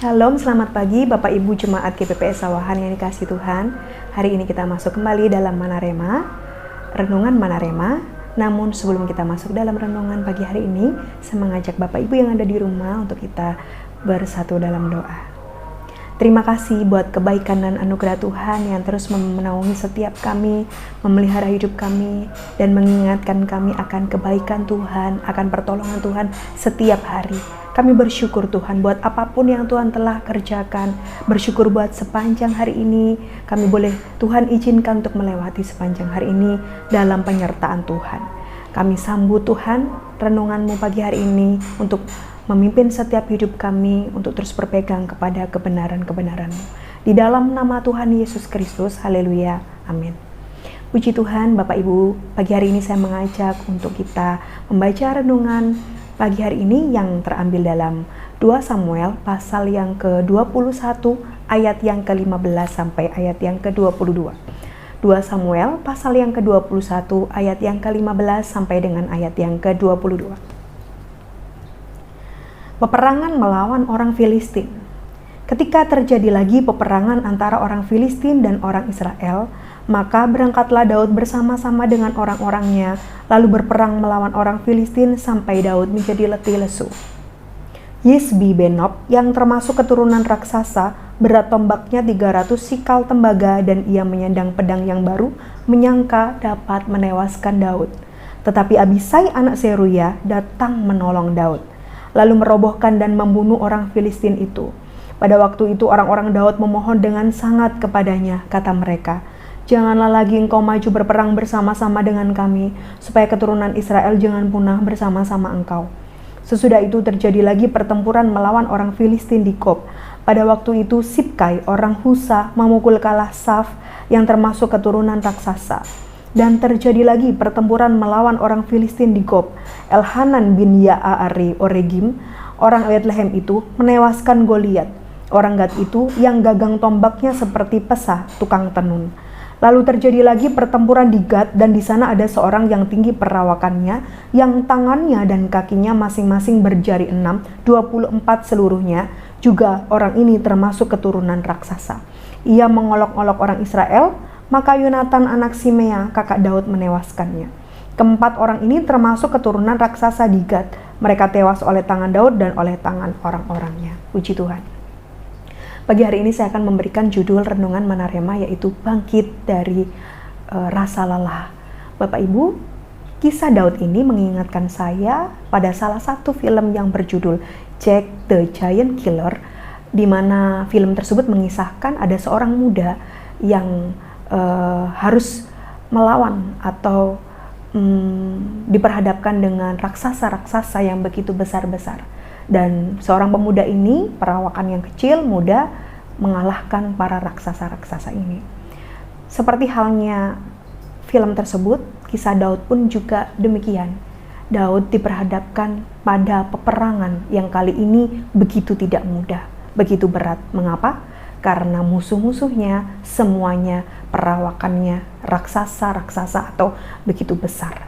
Shalom, selamat pagi Bapak Ibu Jemaat GPPS Sawahan yang dikasihi Tuhan. Hari ini kita masuk kembali dalam Manarema, Renungan Manarema. Namun sebelum kita masuk dalam renungan pagi hari ini, saya mengajak Bapak Ibu yang ada di rumah untuk kita bersatu dalam doa. Terima kasih buat kebaikan dan anugerah Tuhan yang terus menaungi setiap kami, memelihara hidup kami, dan mengingatkan kami akan kebaikan Tuhan, akan pertolongan Tuhan setiap hari. Kami bersyukur Tuhan buat apapun yang Tuhan telah kerjakan, bersyukur buat sepanjang hari ini, kami boleh Tuhan izinkan untuk melewati sepanjang hari ini dalam penyertaan Tuhan. Kami sambut Tuhan, renungan-Mu pagi hari ini untuk memimpin setiap hidup kami untuk terus berpegang kepada kebenaran-kebenaran-Mu. Di dalam nama Tuhan Yesus Kristus, haleluya, amin. Puji Tuhan, Bapak Ibu, pagi hari ini saya mengajak untuk kita membaca renungan pagi hari ini yang terambil dalam 2 Samuel pasal yang ke-21 ayat yang ke-15 sampai ayat yang ke-22. 2 Samuel pasal yang ke-21 ayat yang ke-15 sampai dengan ayat yang ke-22. Peperangan melawan orang Filistin. Ketika terjadi lagi peperangan antara orang Filistin dan orang Israel, maka berangkatlah Daud bersama-sama dengan orang-orangnya, lalu berperang melawan orang Filistin sampai Daud menjadi letih lesu. Yisbi Benob yang termasuk keturunan raksasa, berat tombaknya 300 sikal tembaga dan ia menyandang pedang yang baru, menyangka dapat menewaskan Daud. Tetapi Abisai anak Seruya datang menolong Daud, lalu merobohkan dan membunuh orang Filistin itu. Pada waktu itu orang-orang Daud memohon dengan sangat kepadanya, kata mereka, "Janganlah lagi engkau maju berperang bersama-sama dengan kami, supaya keturunan Israel jangan punah bersama-sama engkau." Sesudah itu terjadi lagi pertempuran melawan orang Filistin di Gob. Pada waktu itu Sibkai orang Husa memukul kalah Saf yang termasuk keturunan raksasa. Dan terjadi lagi pertempuran melawan orang Filistin di Gob. Elhanan bin Ya'ari Oregim, orang Bethlehem itu, menewaskan Goliat, orang Gad itu yang gagang tombaknya seperti pesah tukang tenun. Lalu terjadi lagi pertempuran di Gad, dan di sana ada seorang yang tinggi perawakannya, yang tangannya dan kakinya masing-masing berjari 6, 24 seluruhnya, juga orang ini termasuk keturunan raksasa. Ia mengolok-olok orang Israel, maka Yonatan anak Simea, kakak Daud, menewaskannya. Keempat orang ini termasuk keturunan raksasa di Gad. Mereka tewas oleh tangan Daud dan oleh tangan orang-orangnya. Puji Tuhan. Pagi hari ini saya akan memberikan judul renungan Manarema, yaitu bangkit dari rasa lelah. Bapak Ibu, kisah Daud ini mengingatkan saya pada salah satu film yang berjudul Jack the Giant Killer, di mana film tersebut mengisahkan ada seorang muda yang harus melawan atau diperhadapkan dengan raksasa-raksasa yang begitu besar-besar. Dan seorang pemuda ini, perawakan yang kecil, muda, mengalahkan para raksasa-raksasa ini. Seperti halnya film tersebut, kisah Daud pun juga demikian. Daud diperhadapkan pada peperangan yang kali ini begitu tidak mudah, begitu berat. Mengapa? Karena musuh-musuhnya semuanya perawakannya raksasa-raksasa atau begitu besar.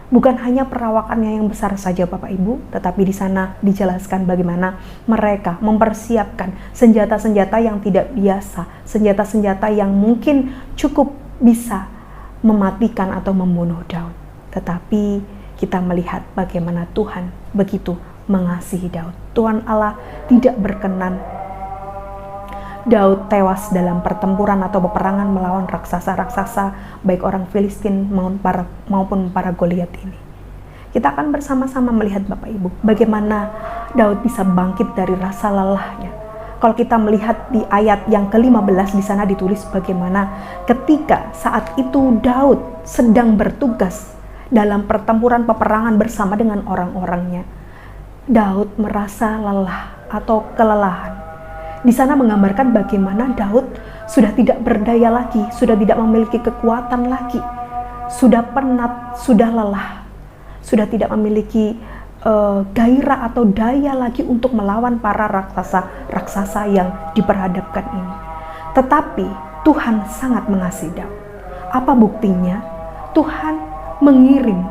Bukan hanya perawakannya yang besar saja Bapak Ibu, tetapi di sana dijelaskan bagaimana mereka mempersiapkan senjata-senjata yang tidak biasa, senjata-senjata yang mungkin cukup bisa mematikan atau membunuh Daud. Tetapi kita melihat bagaimana Tuhan begitu mengasihi Daud. Tuhan Allah tidak berkenan Daud tewas dalam pertempuran atau peperangan melawan raksasa-raksasa, baik orang Filistin maupun para Goliat ini. Kita akan bersama-sama melihat Bapak Ibu, bagaimana Daud bisa bangkit dari rasa lelahnya. Kalau kita melihat di ayat yang ke-15, di sana ditulis bagaimana ketika saat itu Daud sedang bertugas dalam pertempuran peperangan bersama dengan orang-orangnya. Daud merasa lelah atau kelelahan. Di sana menggambarkan bagaimana Daud sudah tidak berdaya lagi, sudah tidak memiliki kekuatan lagi, sudah penat, sudah lelah, sudah tidak memiliki gairah atau daya lagi untuk melawan para raksasa-raksasa yang diperhadapkan ini. Tetapi Tuhan sangat mengasihi Daud. Apa buktinya? Tuhan mengirim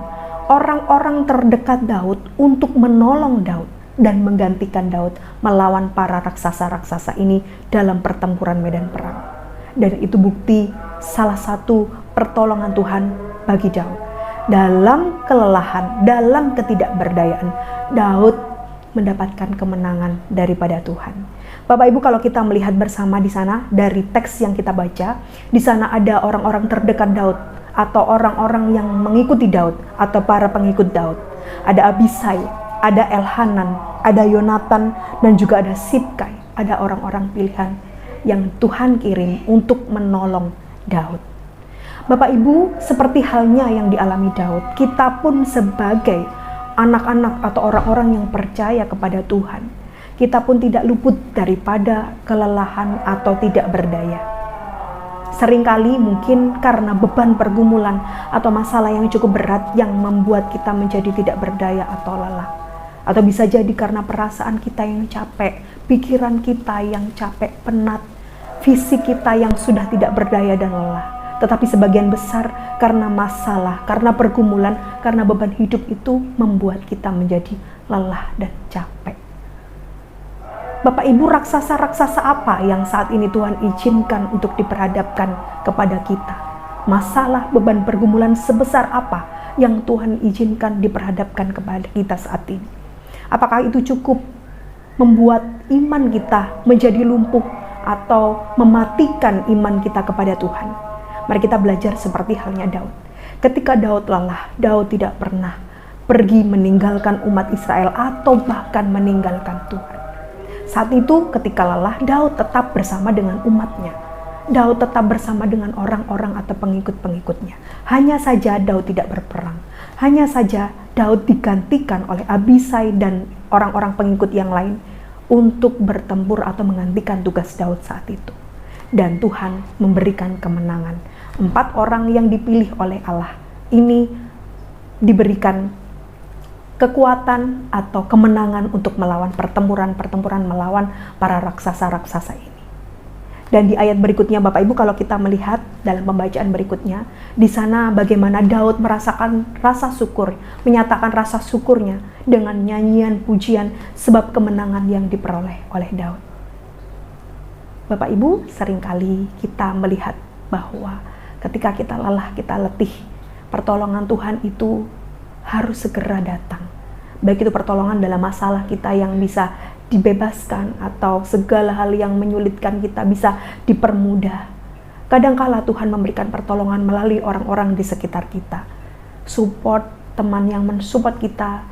orang-orang terdekat Daud untuk menolong Daud. dan menggantikan Daud melawan para raksasa-raksasa ini dalam pertempuran medan perang. Dan itu bukti salah satu pertolongan Tuhan bagi Daud. Dalam kelelahan, dalam ketidakberdayaan, Daud mendapatkan kemenangan daripada Tuhan. Bapak Ibu, kalau kita melihat bersama di sana dari teks yang kita baca, di sana ada orang-orang terdekat Daud atau orang-orang yang mengikuti Daud atau para pengikut Daud. Ada Abisai, ada Elhanan, ada Yonatan, dan juga ada Sibkai. Ada orang-orang pilihan yang Tuhan kirim untuk menolong Daud. Bapak Ibu, seperti halnya yang dialami Daud, kita pun sebagai anak-anak atau orang-orang yang percaya kepada Tuhan, kita pun tidak luput daripada kelelahan atau tidak berdaya. Seringkali mungkin karena beban pergumulan atau masalah yang cukup berat yang membuat kita menjadi tidak berdaya atau lelah. Atau bisa jadi karena perasaan kita yang capek, pikiran kita yang capek, penat, fisik kita yang sudah tidak berdaya dan lelah. Tetapi sebagian besar karena masalah, karena pergumulan, karena beban hidup itu membuat kita menjadi lelah dan capek. Bapak Ibu, raksasa-raksasa apa yang saat ini Tuhan izinkan untuk diperhadapkan kepada kita? Masalah, beban, pergumulan sebesar apa yang Tuhan izinkan diperhadapkan kepada kita saat ini? Apakah itu cukup membuat iman kita menjadi lumpuh atau mematikan iman kita kepada Tuhan? Mari kita belajar seperti halnya Daud. Ketika Daud lelah, Daud tidak pernah pergi meninggalkan umat Israel atau bahkan meninggalkan Tuhan. Saat itu ketika lelah, Daud tetap bersama dengan umatnya. Daud tetap bersama dengan orang-orang atau pengikut-pengikutnya. Hanya saja Daud tidak berperang. Hanya saja Daud digantikan oleh Abisai dan orang-orang pengikut yang lain untuk bertempur atau menggantikan tugas Daud saat itu. Dan Tuhan memberikan kemenangan. 4 orang yang dipilih oleh Allah ini diberikan kekuatan atau kemenangan untuk melawan pertempuran melawan para raksasa-raksasa ini. Dan di ayat berikutnya Bapak Ibu, kalau kita melihat dalam pembacaan berikutnya, di sana bagaimana Daud merasakan rasa syukur, menyatakan rasa syukurnya dengan nyanyian pujian sebab kemenangan yang diperoleh oleh Daud. Bapak Ibu, seringkali kita melihat bahwa ketika kita lelah, kita letih, pertolongan Tuhan itu harus segera datang. Baik itu pertolongan dalam masalah kita yang bisa dibebaskan atau segala hal yang menyulitkan kita bisa dipermudah. Kadangkala Tuhan memberikan pertolongan melalui orang-orang di sekitar kita. Support, teman yang mensupport kita,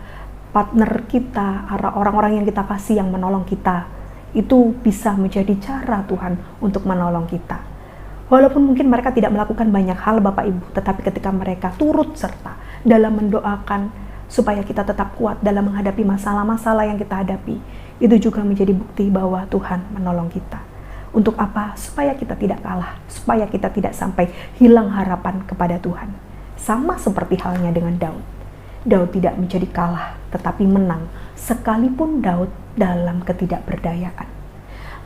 partner kita, orang-orang yang kita kasih yang menolong kita. Itu bisa menjadi cara Tuhan untuk menolong kita. Walaupun mungkin mereka tidak melakukan banyak hal Bapak Ibu, tetapi ketika mereka turut serta dalam mendoakan supaya kita tetap kuat dalam menghadapi masalah-masalah yang kita hadapi, itu juga menjadi bukti bahwa Tuhan menolong kita. Untuk apa? Supaya kita tidak kalah, supaya kita tidak sampai hilang harapan kepada Tuhan. Sama seperti halnya dengan Daud. Daud tidak menjadi kalah, tetapi menang, sekalipun Daud dalam ketidakberdayaan.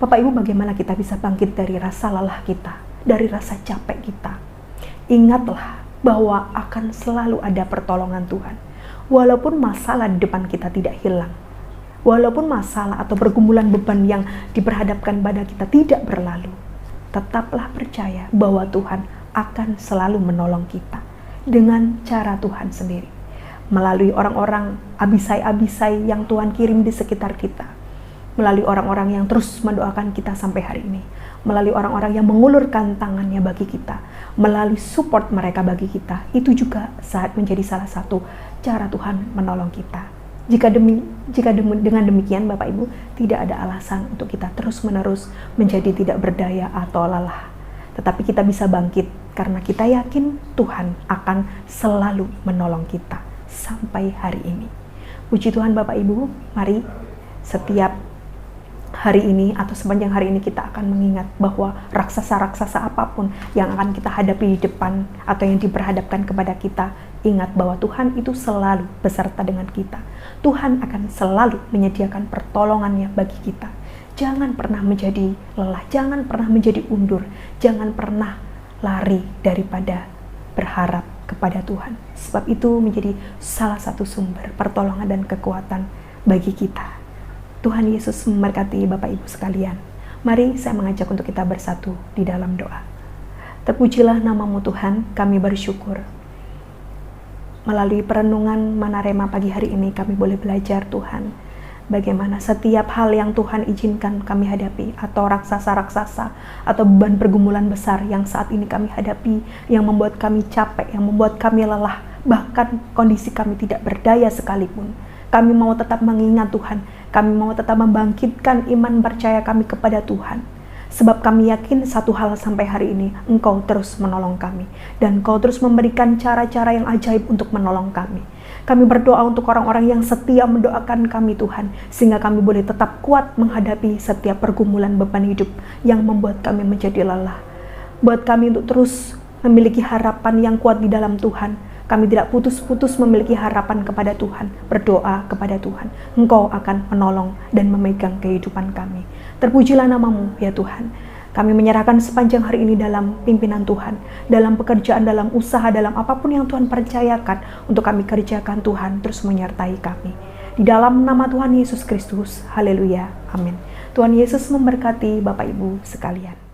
Bapak Ibu, bagaimana kita bisa bangkit dari rasa lelah kita, dari rasa capek kita? Ingatlah bahwa akan selalu ada pertolongan Tuhan. Walaupun masalah di depan kita tidak hilang, walaupun masalah atau pergumulan beban yang diperhadapkan pada kita tidak berlalu, tetaplah percaya bahwa Tuhan akan selalu menolong kita dengan cara Tuhan sendiri. Melalui orang-orang Abisai-Abisai yang Tuhan kirim di sekitar kita, melalui orang-orang yang terus mendoakan kita sampai hari ini, melalui orang-orang yang mengulurkan tangannya bagi kita, melalui support mereka bagi kita, itu juga saat menjadi salah satu cara Tuhan menolong kita. Dengan demikian Bapak Ibu, tidak ada alasan untuk kita terus-menerus menjadi tidak berdaya atau lelah. Tetapi kita bisa bangkit karena kita yakin Tuhan akan selalu menolong kita sampai hari ini. Puji Tuhan Bapak Ibu, mari setiap hari ini atau sepanjang hari ini kita akan mengingat bahwa raksasa-raksasa apapun yang akan kita hadapi di depan atau yang diperhadapkan kepada kita, ingat bahwa Tuhan itu selalu beserta dengan kita. Tuhan akan selalu menyediakan pertolongannya bagi kita. Jangan pernah menjadi lelah, jangan pernah menjadi undur, jangan pernah lari daripada berharap kepada Tuhan. Sebab itu menjadi salah satu sumber pertolongan dan kekuatan bagi kita. Tuhan Yesus memberkati Bapak Ibu sekalian. Mari saya mengajak untuk kita bersatu di dalam doa. Terpujilah nama-Mu Tuhan, kami bersyukur. Melalui perenungan Manarema pagi hari ini kami boleh belajar Tuhan, bagaimana setiap hal yang Tuhan izinkan kami hadapi, atau raksasa-raksasa, atau beban pergumulan besar yang saat ini kami hadapi, yang membuat kami capek, yang membuat kami lelah, bahkan kondisi kami tidak berdaya sekalipun. Kami mau tetap mengingat Tuhan, kami mau tetap membangkitkan iman percaya kami kepada Tuhan. Sebab kami yakin satu hal sampai hari ini, Engkau terus menolong kami. Dan Engkau terus memberikan cara-cara yang ajaib untuk menolong kami. Kami berdoa untuk orang-orang yang setia mendoakan kami Tuhan, sehingga kami boleh tetap kuat menghadapi setiap pergumulan beban hidup yang membuat kami menjadi lelah. Buat kami untuk terus memiliki harapan yang kuat di dalam Tuhan. Kami tidak putus-putus memiliki harapan kepada Tuhan, berdoa kepada Tuhan. Engkau akan menolong dan memegang kehidupan kami. Terpujilah nama-Mu, ya Tuhan. Kami menyerahkan sepanjang hari ini dalam pimpinan Tuhan, dalam pekerjaan, dalam usaha, dalam apapun yang Tuhan percayakan untuk kami kerjakan. Tuhan terus menyertai kami. Di dalam nama Tuhan Yesus Kristus, haleluya, amin. Tuhan Yesus memberkati Bapak Ibu sekalian.